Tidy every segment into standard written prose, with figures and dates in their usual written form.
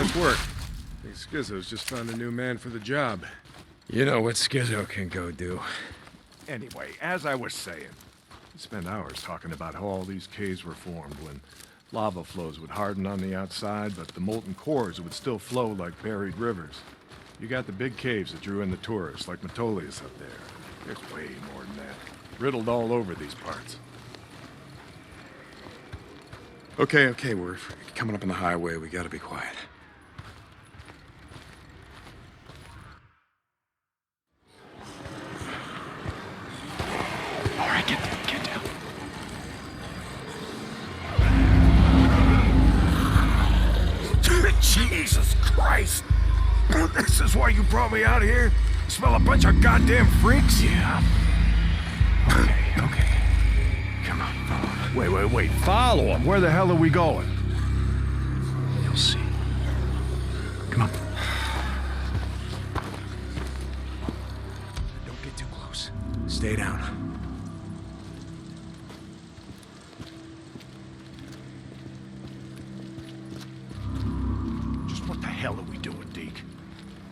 Nice work. I think Skizzo's just found a new man for the job. You know what Skizzo can go do. Anyway, as I was saying, we spent hours talking about how all these caves were formed when lava flows would harden on the outside, but the molten cores would still flow like buried rivers. You got the big caves that drew in the tourists, like Metolius up there. There's way more than that. Riddled all over these parts. Okay, we're coming up on the highway. We gotta be quiet. All right, get down. Jesus Christ! This is why you brought me out here? Smell a bunch of goddamn freaks? Yeah. Okay. Come on, follow me. Wait. Follow him. Where the hell are we going? You'll see. Come on. Don't get too close. Stay down. Just what the hell are we doing, Deke?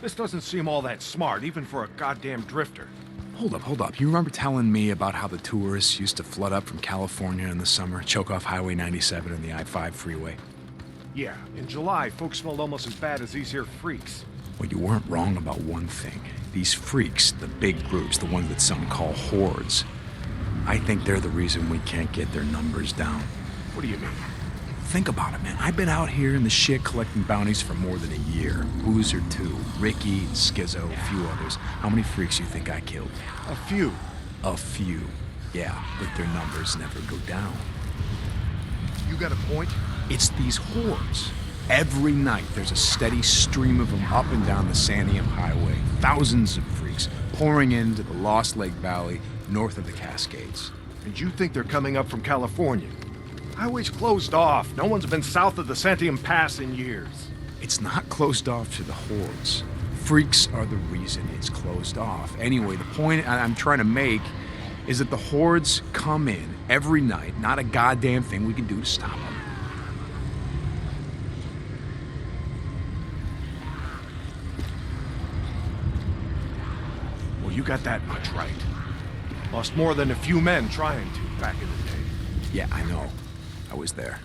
This doesn't seem all that smart, even for a goddamn drifter. Hold up. You remember telling me about how the tourists used to flood up from California in the summer, choke off Highway 97 and the I-5 freeway? Yeah, in July, folks smelled almost as bad as these here freaks. Well, you weren't wrong about one thing. These freaks, the big groups, the ones that some call hordes, I think they're the reason we can't get their numbers down. What do you mean? Think about it, man. I've been out here in the shit collecting bounties for more than a year. Boozer too. Ricky, Skizzo, a few others. How many freaks you think I killed? A few. A few. Yeah, but their numbers never go down. You got a point? It's these hordes. Every night there's a steady stream of them up and down the Santiam Highway. Thousands of freaks pouring into the Lost Lake Valley north of the Cascades. And you think they're coming up from California? Highway's closed off. No one's been south of the Santiam Pass in years. It's not closed off to the hordes. Freaks are the reason it's closed off. Anyway, the point I'm trying to make is that the hordes come in every night. Not a goddamn thing we can do to stop them. Well, you got that much right. Lost more than a few men trying to back in the day. Yeah, I know. I was there.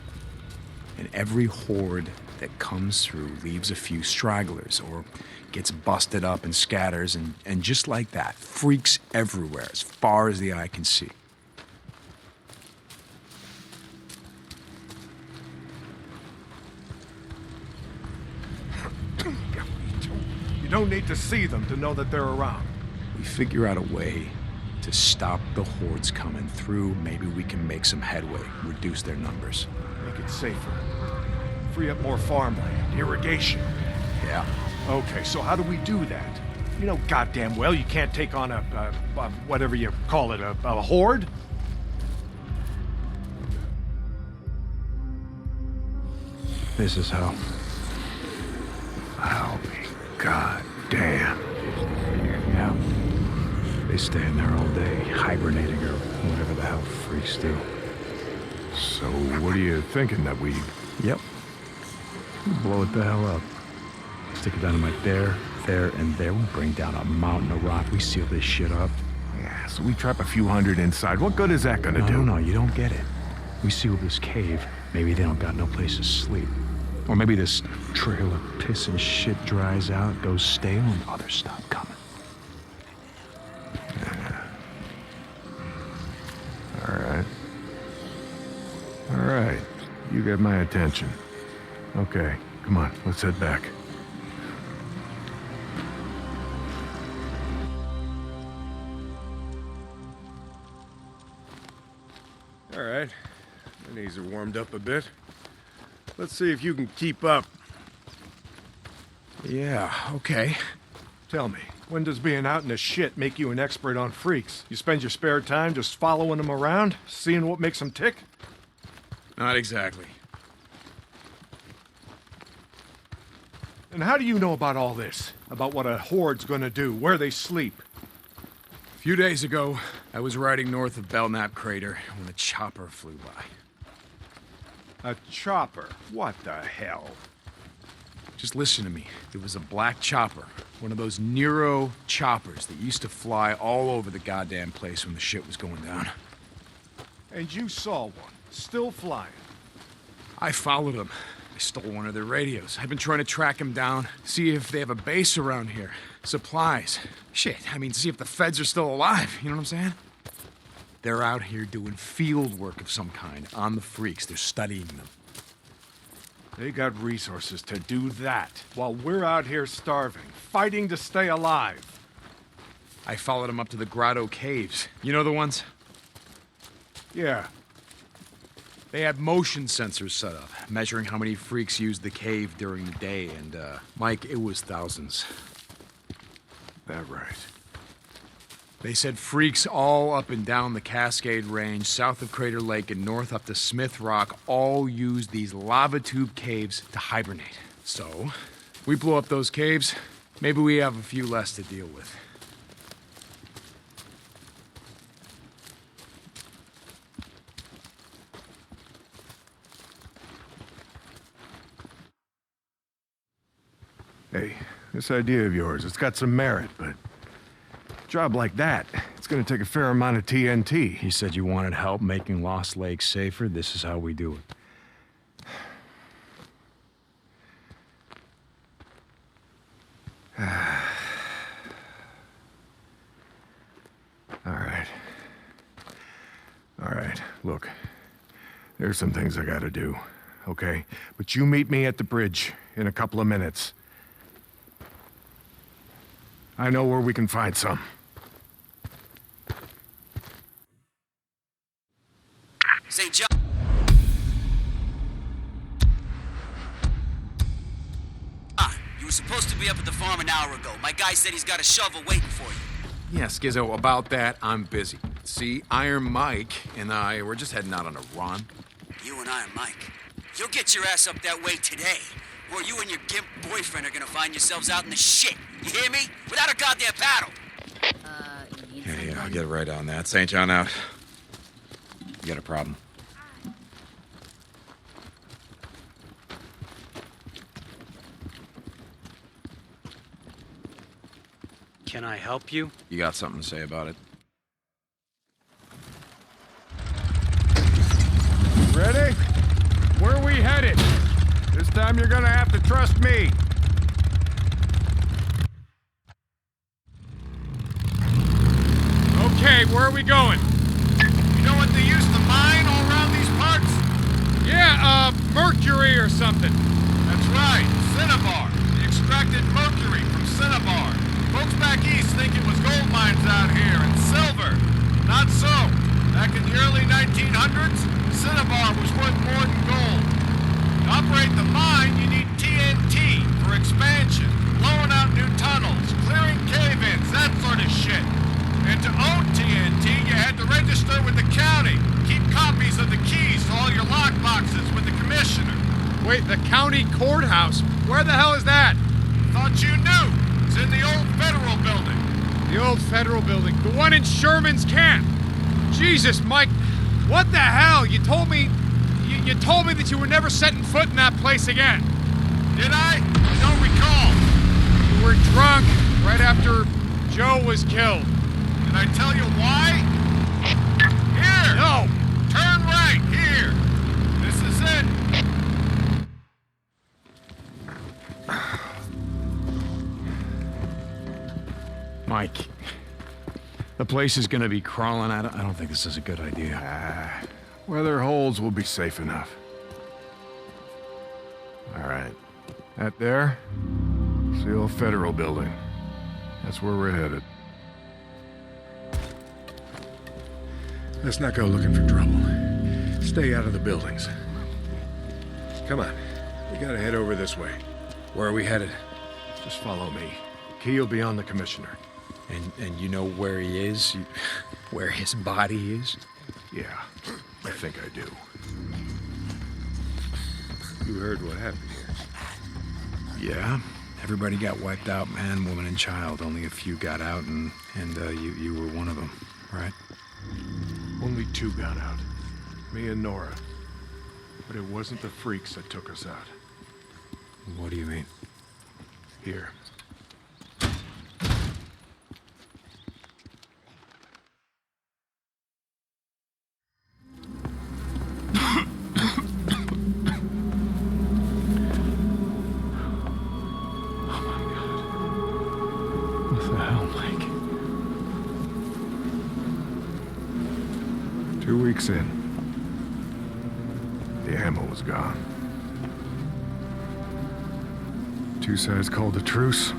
And every horde that comes through leaves a few stragglers or gets busted up and scatters, and just like that, freaks everywhere as far as the eye can see. You don't need to see them to know that they're around. We figure out a way to stop the hordes coming through. Maybe we can make some headway, reduce their numbers. Make it safer. Free up more farmland, irrigation. Yeah. Okay, so how do we do that? You know goddamn well you can't take on a whatever you call it, a horde? This is how. I'll be goddamn. Yeah. They stay in there all day, hibernating or whatever the hell freaks do. So what are you thinking that we... Yep. Blow it the hell up. Stick a dynamite there, and there. We bring down a mountain of rock. We seal this shit up. Yeah, so we trap a few hundred inside. What good is that gonna do? No, you don't get it. We seal this cave. Maybe they don't got no place to sleep. Or maybe this trail of piss and shit dries out, goes stale, and others stop coming. All right. You get my attention. Okay, come on, let's head back. All right. My knees are warmed up a bit. Let's see if you can keep up. Yeah, okay. Tell me, when does being out in the shit make you an expert on freaks? You spend your spare time just following them around, seeing what makes them tick? Not exactly. And how do you know about all this? About what a horde's gonna do, where they sleep? A few days ago, I was riding north of Belknap Crater when a chopper flew by. A chopper? What the hell? just listen to me. It was a black chopper. One of those Nero choppers that used to fly all over the goddamn place when the shit was going down. And you saw one, still flying. I followed them. I stole one of their radios. I've been trying to track them down, see if they have a base around here. Supplies. Shit, I mean, see if the feds are still alive, you know what I'm saying? They're out here doing field work of some kind on the freaks. They're studying them. They got resources to do that, while we're out here starving, fighting to stay alive. I followed them up to the Grotto Caves. You know the ones? Yeah. They had motion sensors set up, measuring how many freaks used the cave during the day, and, Mike, it was thousands. That right. They said freaks all up and down the Cascade Range, south of Crater Lake and north up to Smith Rock, all used these lava tube caves to hibernate. So, we blow up those caves, maybe we have a few less to deal with. Hey, this idea of yours, it's got some merit, but a job like that, it's gonna take a fair amount of TNT. You said you wanted help making Lost Lake safer. This is how we do it. All right, look. There's some things I gotta do, okay? But you meet me at the bridge in a couple of minutes. I know where we can find some. St. John. You were supposed to be up at the farm an hour ago. My guy said he's got a shovel waiting for you. Yeah, Skizzo, about that, I'm busy. See, Iron Mike and I, we're just heading out on a run. You and Iron Mike. You'll get your ass up that way today, or you and your gimp boyfriend are gonna find yourselves out in the shit. You hear me? Without a goddamn paddle. Yeah, I'll get right on that. St. John out. You got a problem? Can I help you? You got something to say about it? Ready? Where are we headed? This time you're gonna have to trust me. Okay, where are we going? You know what they used to mine all around these parts? Yeah, mercury or something. That's right, cinnabar. They extracted mercury from cinnabar. Folks back east think it was gold mines out here, and silver. Not so. Back in the early 1900s, cinnabar was worth more than gold. To operate the mine, you need TNT for expansion, blowing out new tunnels, clearing cave-ins, that sort of shit. And to own TNT, you had to register with the county, keep copies of the keys to all your lockboxes with the commissioner. Wait, the county courthouse? Where the hell is that? Thought you knew. It's in the old federal building. The old federal building. The one in Sherman's camp. Jesus, Mike, what the hell? You told me that you were never setting foot in that place again. Did I? I don't recall. You were drunk right after Joe was killed. Did I tell you why? Here! No! Turn right, here! This is it! Mike, the place is gonna be crawling. I don't think this is a good idea. Weather holes will be safe enough. All right. That there? It's the old federal building. That's where we're headed. Let's not go looking for trouble. Stay out of the buildings. Come on. We gotta head over this way. Where are we headed? Just follow me. Key will be on the commissioner. And you know where he is? Where his body is? Yeah, I think I do. You heard what happened here. Yeah. Everybody got wiped out, man, woman, and child. Only a few got out, and you were one of them, right? Only 2 got out. Me and Nora. But it wasn't the freaks that took us out. What do you mean? Here. What the hell, Mike? 2 weeks in. The ammo was gone. Two sides called a truce.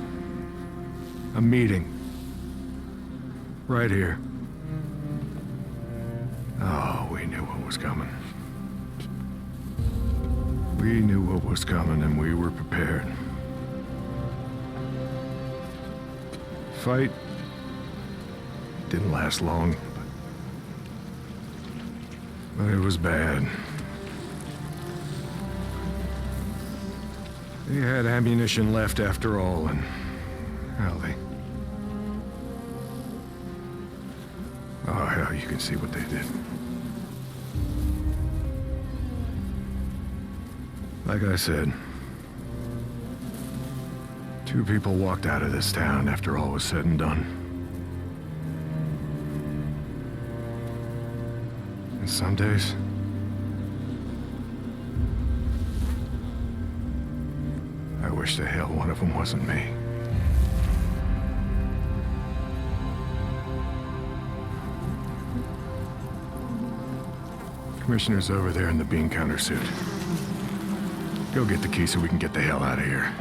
A meeting. Right here. Oh, we knew what was coming. We knew what was coming and we were prepared. Fight didn't last long, but it was bad. They had ammunition left after all, and hell, oh hell, you can see what they did. Like I said, 2 people walked out of this town after all was said and done. And some days, I wish the hell one of them wasn't me. Commissioner's over there in the bean counter suit. Go get the key so we can get the hell out of here.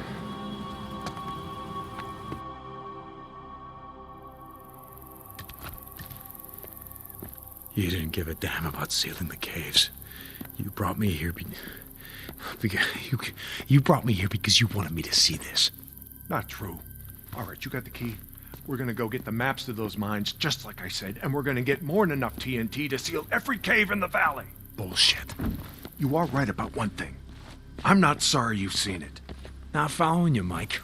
You didn't give a damn about sealing the caves. You brought me here you brought me here because you wanted me to see this. Not true. All right, you got the key. We're gonna go get the maps to those mines, just like I said, and we're gonna get more than enough TNT to seal every cave in the valley. Bullshit. You are right about one thing. I'm not sorry you've seen it. Not following you, Mike.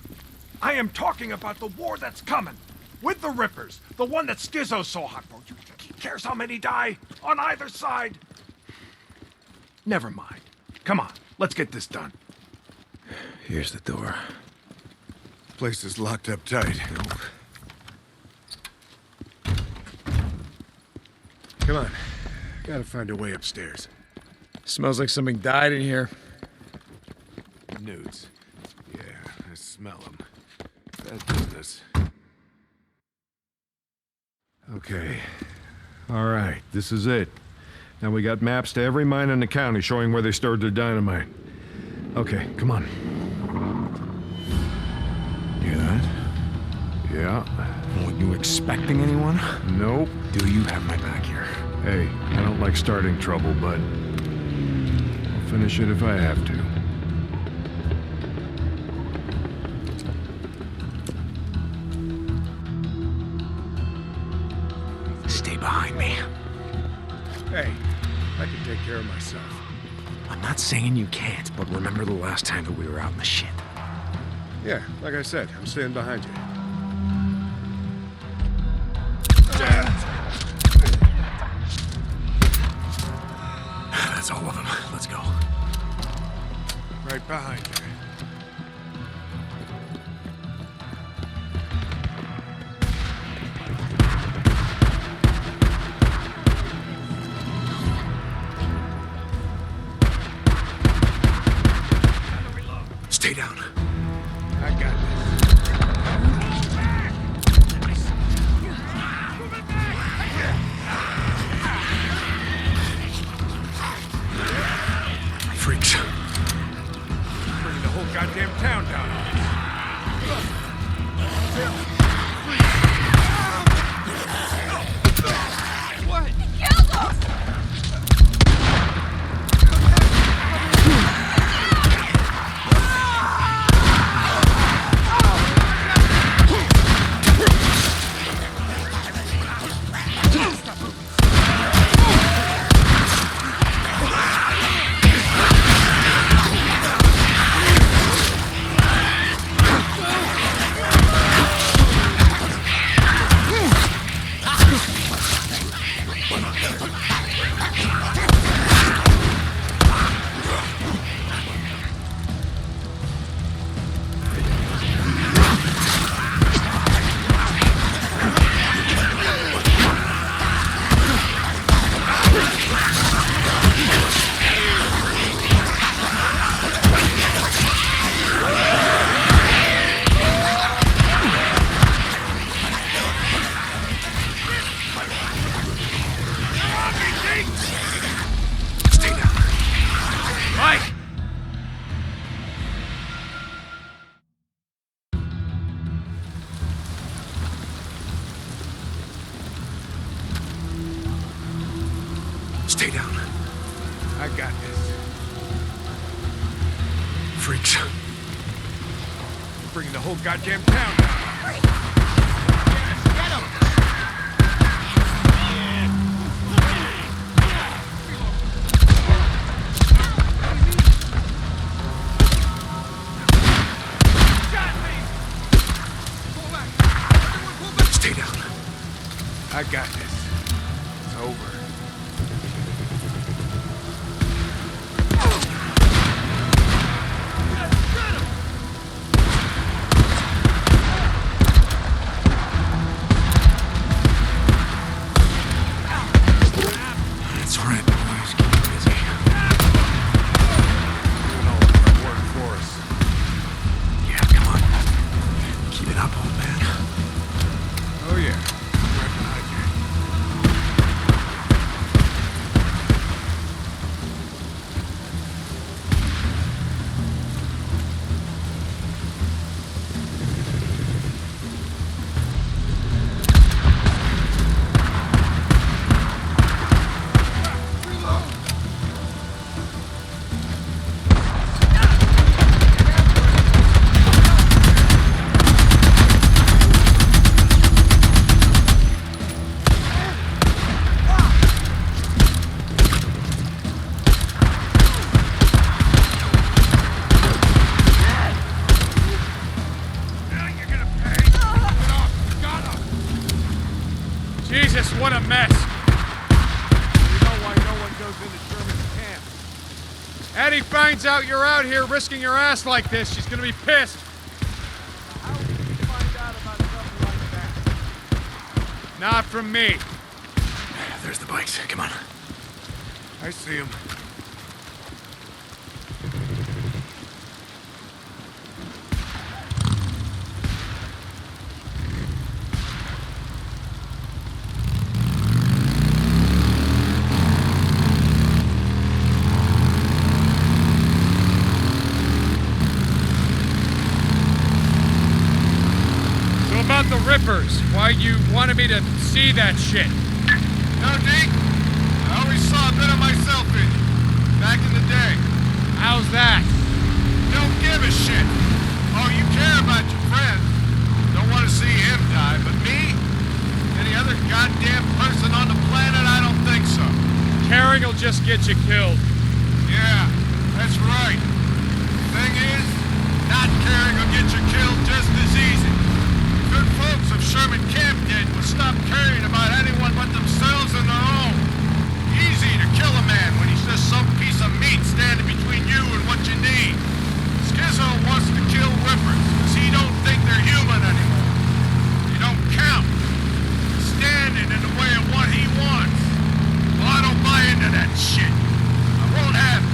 I am talking about the war that's coming. With the Rippers. The one that Skizzo's so hot for. You think he cares how many die? On either side? Never mind. Come on, let's get this done. Here's the door. Place is locked up tight. Nope. Come on. Gotta find a way upstairs. Smells like something died in here. Nudes. Yeah, I smell them. Bad business. Okay. All right, this is it. Now we got maps to every mine in the county showing where they stored their dynamite. Okay, come on. Hear that? Yeah. Weren't you expecting anyone? Nope. Do you have my back here? Hey, I don't like starting trouble, but I'll finish it if I have to. Stay behind me. Hey, I can take care of myself. I'm not saying you can't, but remember the last time that we were out in the shit. Yeah, like I said, I'm staying behind you. That's all of them. Let's go. Right behind you. Stay down. I got Freaks. bringing the whole goddamn town down. bringing the whole goddamn town down. Yes, get him! Stay down. I got this. It's over. It's all right, boys. Keep it busy. Doing all the hard work for us. Yeah, come on. Keep it up, old man. Oh, yeah. I recognize you. Jesus, what a mess! You know why no one goes into Sherman's camp. Eddie finds out you're out here risking your ass like this, she's gonna be pissed. How did you find out about something like that? Not from me. There's the bikes. Come on. I see him. So about the Rippers, why you wanted me to see that shit? No, Deke. I always saw a bit of myself in you. Back in the day. How's that? Don't give a shit. Oh, you care about your friend. Don't want to see him die, but me? Any other goddamn person on the planet? I don't think so. Caring will just get you killed. Yeah, that's right. Thing is, not caring will get you killed just as easy. Good folks of Sherman Camp did was stop caring about anyone but themselves and their own. Easy to kill a man when he's just some piece of meat standing between you and what you need. Skizzo wants to kill Rippers because he don't think they're human anymore. They don't count. Standing in the way of what he wants. Well, I don't buy into that shit. I won't have it.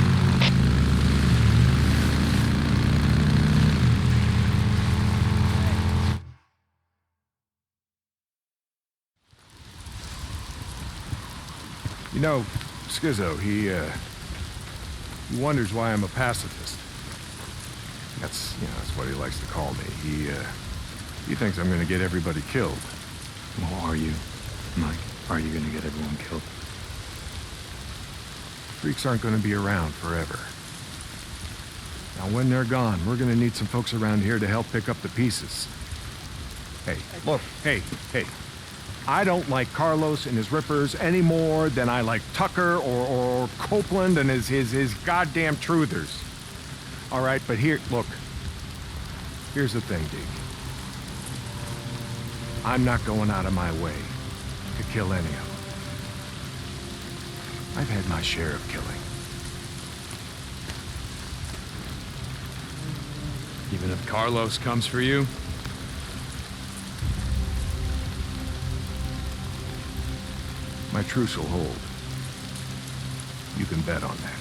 You know, Skizzo, he wonders why I'm a pacifist. That's what he likes to call me. He thinks I'm gonna get everybody killed. Well, are you, Mike? Are you gonna get everyone killed? Freaks aren't gonna be around forever. Now, when they're gone, we're gonna need some folks around here to help pick up the pieces. Hey, look, hey. I don't like Carlos and his Rippers any more than I like Tucker or Copeland and his goddamn truthers. All right, but look. Here's the thing, Deke. I'm not going out of my way to kill any of them. I've had my share of killing. Even if Carlos comes for you? My truce will hold. You can bet on that.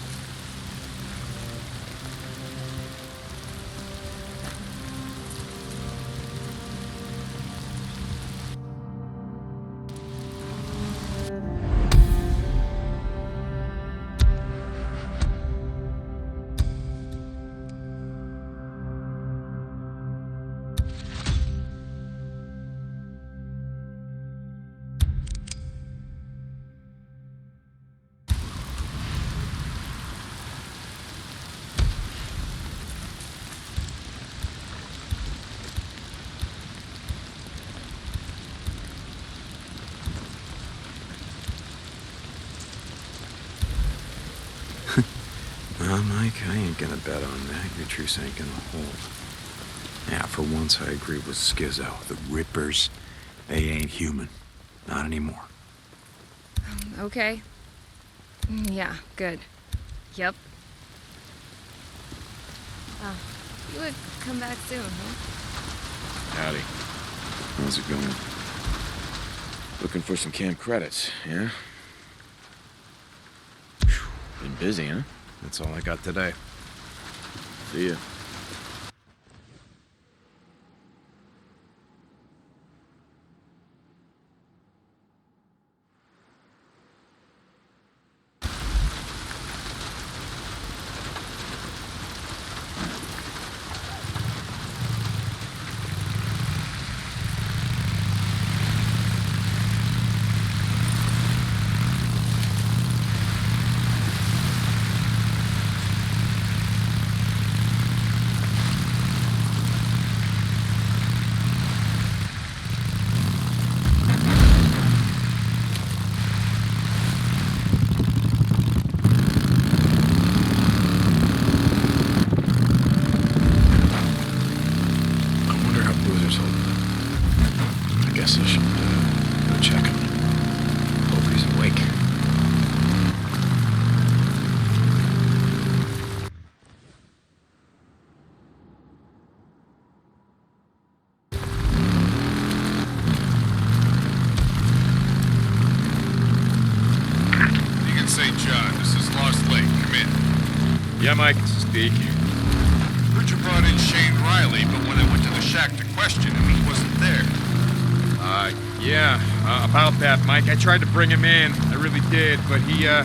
Mike, I ain't gonna bet on that. Your truce ain't gonna hold. Yeah, for once I agree with Skizzo. The Rippers, they ain't human. Not anymore. Okay. Yeah, good. Yep. Oh, you would come back soon, huh? Howdy. How's it going? Looking for some camp credits, yeah? Phew, been busy, huh? That's all I got today. See ya. Guess I should go check him. Hope he's awake. Deacon St. John, this is Lost Lake. Come in. Yeah, Mike, this is Deke. Heard you brought in Shane Riley, but when I went to the shack to question him, he wasn't there. Yeah, about that, Mike. I tried to bring him in. I really did, but he, well,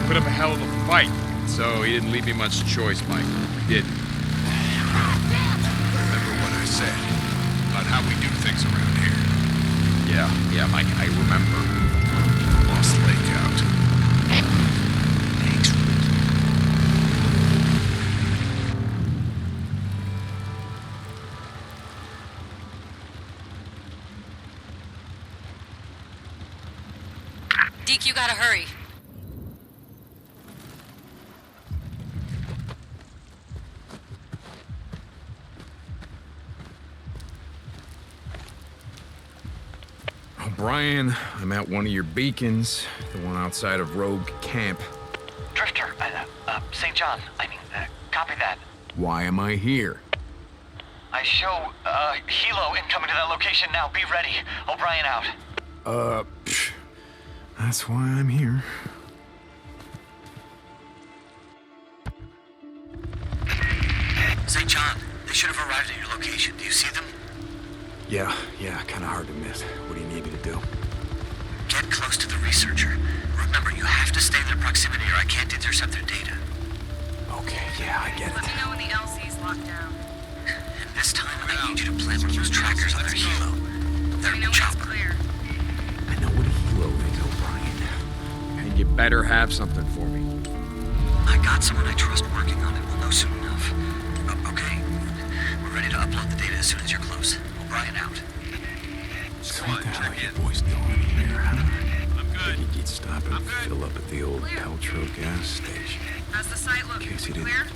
put up a hell of a fight. So he didn't leave me much choice, Mike. He didn't. Remember what I said about how we do things around here. Yeah, Mike, I remember. Lost Lake out. Thanks, Deke, you gotta hurry. O'Brien, I'm at one of your beacons, the one outside of Rogue Camp. Drifter, St. John, copy that. Why am I here? I show, Hilo incoming to that location now. Be ready. O'Brien out. That's why I'm here. St. John, they should have arrived at your location. Do you see them? Yeah, kinda hard to miss. What do you need me to do? Get close to the researcher. Remember, you have to stay in their proximity or I can't intercept their data. Okay, yeah, I get it. Let me know when the LC's locked down. And this time, I need you to plant one of those trackers on their helo. Let me know Their when it's chopper. clear. I know what a helo is, O'Brien. And you better have something for me. I got someone I trust working on it. We'll know soon enough. Okay. We're ready to upload the data as soon as you're close. O'Brien out. So what the hell are you boys doing here, huh? I'm good. Figured you'd stop and fill up at the old Peltro gas station. How's the site look? In case you didn't. Clear?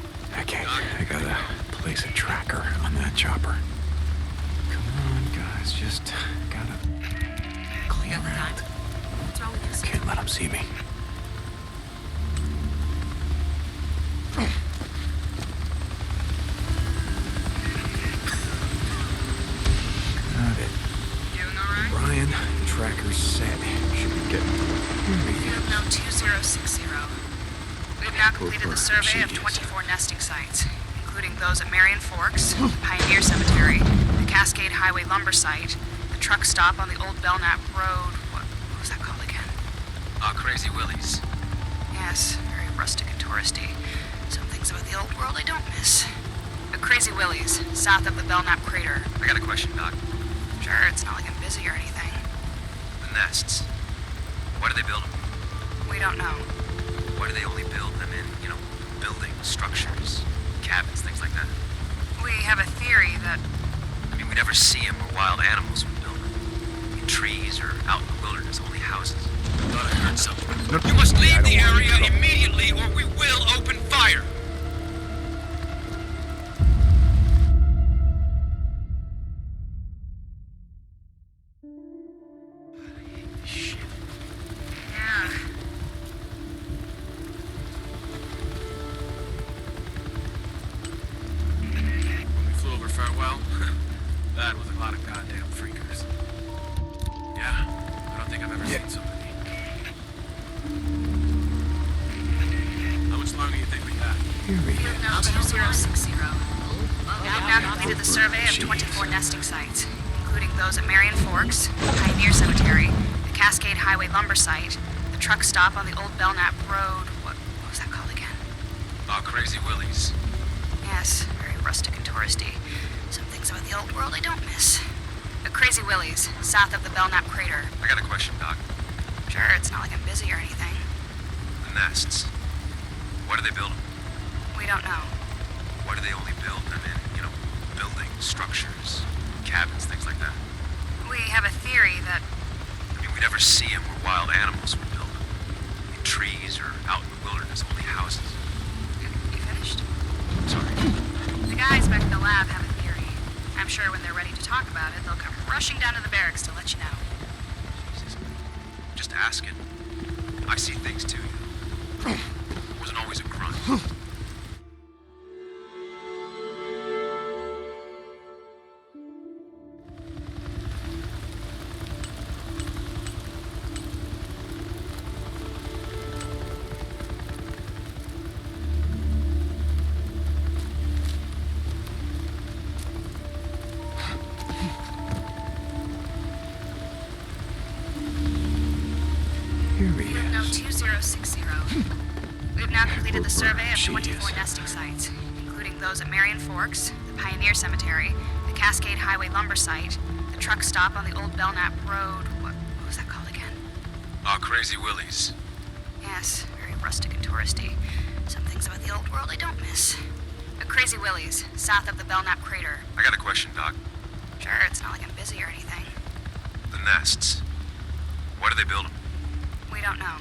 Okay, I gotta place a tracker on that chopper. Come on, guys, just gotta clear out. What's wrong with this? Can't let them see me. Got it. Doing alright? Brian, tracker's set. Should be getting. Field note 2060. We've now completed the survey of Jeez. 24 nesting sites, including those at Marion Forks, the Pioneer Cemetery, the Cascade Highway lumber site, the truck stop on the old Belknap Road. What was that called again? Crazy Willies. Yes, very rustic and touristy. Some things about the old world I don't miss. But Crazy Willie's, south of the Belknap crater. I got a question, Doc. Sure, it's not like I'm busy or anything. The nests. Why do they build them? We don't know. Why do they only build them in, buildings, structures, cabins, things like that? We have a theory that I mean, we never see them where wild animals would build them. In trees or out in the wilderness, only houses. I thought I heard something. You must leave the area immediately or we will open fire! fire! Yeah. When we flew over Farewell, that was a lot of goddamn freakers. Yeah, I don't think I've ever seen so many. How much longer do you think we got? Field note 2060. We have now completed the survey of 24 nesting sites, including those at Marion Forks, the Pioneer Cemetery, the Cascade Highway lumber site, the truck stop on the old Belknap Road. What was that called again? Oh, Crazy Willie's. Yes, very rustic and touristy. Some things about the old world I don't miss. The Crazy Willie's, south of the Belknap crater. I got a question, Doc. Sure, it's not like I'm busy or anything. The nests. What do they build them? We don't know. Why do they only build them in, buildings, structures, cabins, things like that? We have a theory that I mean, we never see them where wild animals would build them. In trees or out in the wilderness, only houses. You finished? Sorry. The guys back at the lab have a theory. I'm sure when they're ready to talk about it, they'll come rushing down to the barracks to let you know. Jesus. Just asking. I see things too, Wasn't always a grunt. Here he Field note is. 2060. We have now completed the survey of She 24 is. nesting sites, including those at Marion Forks, the Pioneer Cemetery, the Cascade Highway lumber site, the truck stop on the old Belknap Road. What was that called again? Oh, Crazy Willie's. Yes, very rustic and touristy. Some things about the old world I don't miss. The Crazy Willie's, south of the Belknap crater. I got a question, Doc. Sure, it's not like I'm busy or anything. The nests. Why do they build them? We don't know.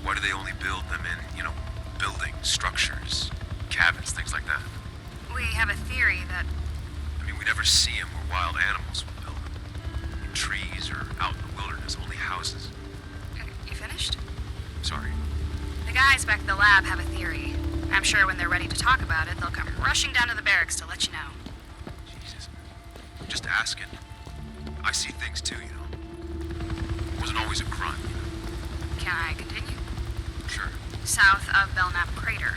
Why do they only build them in, buildings, structures, cabins, things like that? We have a theory that I mean, we never see them where wild animals would build them. In trees or out in the wilderness, only houses. You finished? Sorry. The guys back at the lab have a theory. I'm sure when they're ready to talk about it, they'll come rushing down to the barracks to let you know. Jesus. Just asking. I see things too, Wasn't always a grunt, Can I continue? Sure. South of Belknap crater.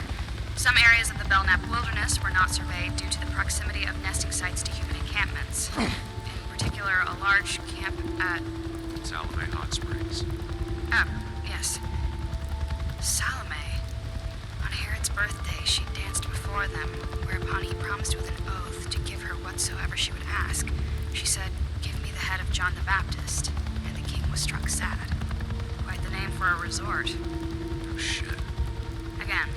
Some areas of the Belknap wilderness were not surveyed due to the proximity of nesting sites to human encampments. In particular, a large camp at... Salome Hot Springs. Oh, yes. Salome. On Herod's birthday, she danced before them, whereupon he promised with an oath to give her whatsoever she would ask. She said, "Give me the head of John the Baptist," and the king was struck sad. Quite the name for a resort. Oh, shit. Again,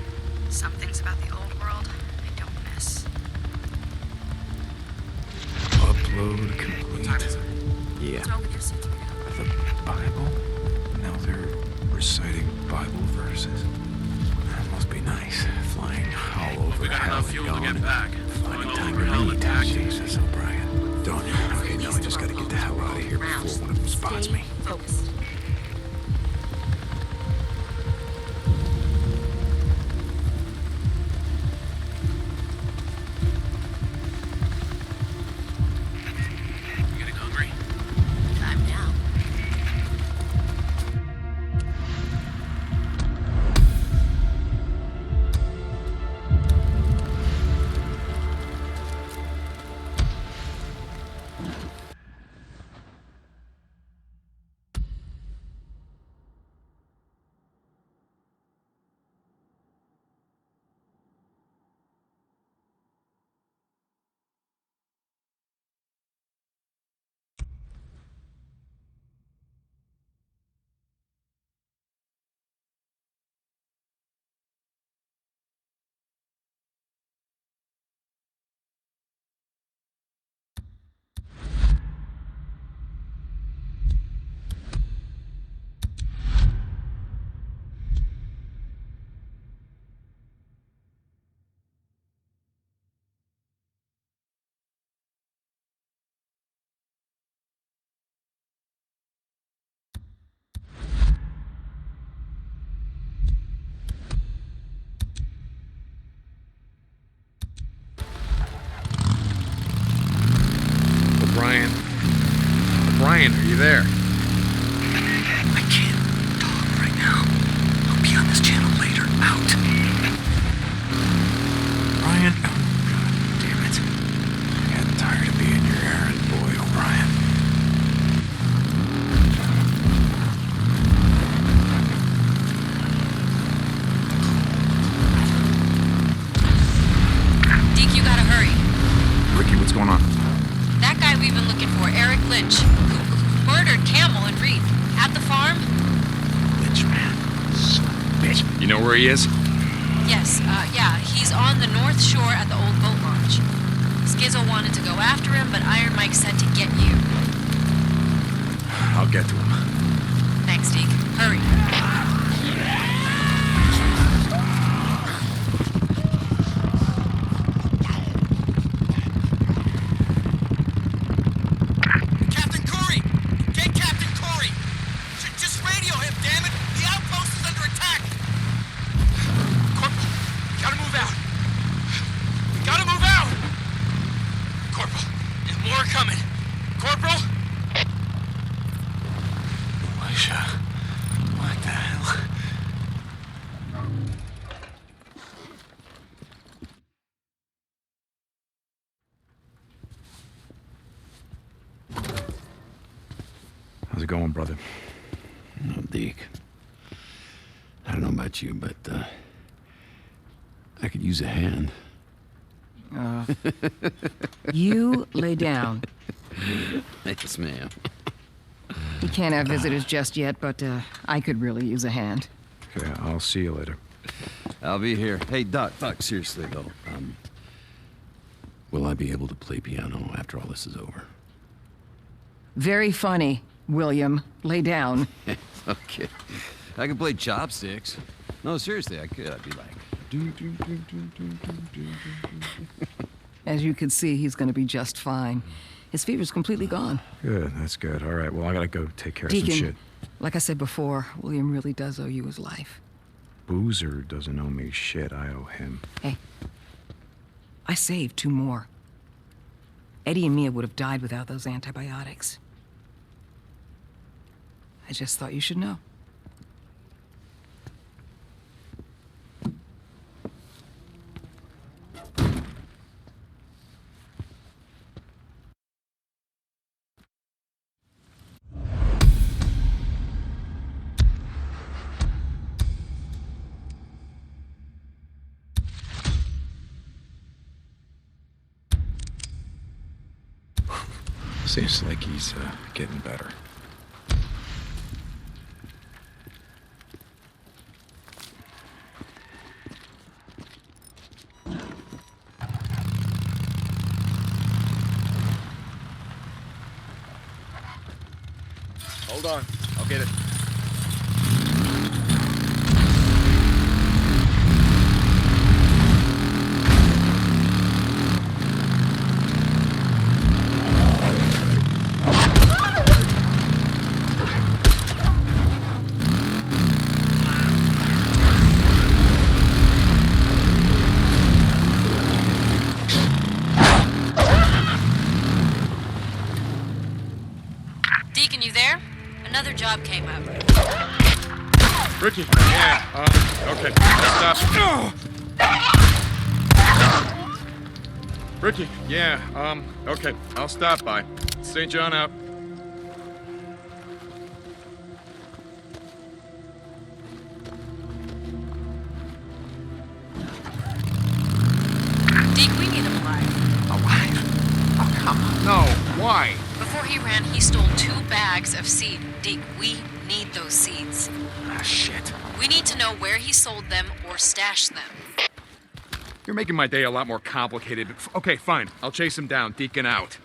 some things about the old world I don't miss. Upload complete. Time is it? Yeah. The Bible? Now they're reciting Bible verses. That must be nice. Flying all over We got hell enough and fuel to gone. get back. Finding Going time over to hell read. and back. Jesus, O'Brien. Don't. Okay, now I just gotta get the hell out of here before one of them spots me. Focused. You getting hungry? Time now. Brian, are you there? I can't talk right now. I'll be on this channel later. Out. Brian. Oh, God damn it. I got tired of being your errand boy, O'Brien. Deke, you gotta hurry. Ricky, what's going on? That guy we've been looking for, Eric Lynch, who murdered Camel and Reed at the farm. Lynch, man. Son of a bitch. You know where he is? Yes, yeah, he's on the north shore at the old boat launch. Skizzo wanted to go after him, but Iron Mike said to get you. I'll get to him. Thanks, Deke. Hurry. Captain Corey! Get Captain Corey! Just radio him, damn it! The outpost is under attack! Corporal, we gotta move out! We gotta move out! Corporal, there's more coming! Corporal! Elisha, what the hell? How's it going, brother? No, Deke. I don't know about you, but, I could use a hand. You lay down. Yes, ma'am. We can't have visitors just yet, but I could really use a hand. Okay, I'll see you later. I'll be here. Hey, Doc, seriously, though. Will I be able to play piano after all this is over? Very funny, William. Lay down. Okay. I can play chopsticks. No, seriously, I could. I'd be like... As you can see, he's going to be just fine. His fever's completely gone. Good, that's good. All right, well, I gotta go take care of some shit. Like I said before, William really does owe you his life. Boozer doesn't owe me shit. I owe him. Hey, I saved 2 more. Eddie and Mia would have died without those antibiotics. I just thought you should know. Seems like he's getting better. Hold on, I'll get it. Deacon, you there? Another job came up. Ricky, yeah, okay, stop. Ricky, yeah, okay, I'll stop by. St. John out. Deke, we need him alive. Alive? Oh, come on. No, why? Before he ran, he stole 2 bags of seed. Deke, we need those seeds. Ah, shit. We need to know where he sold them or stashed them. You're making my day a lot more complicated. Okay, fine. I'll chase him down. Deacon out.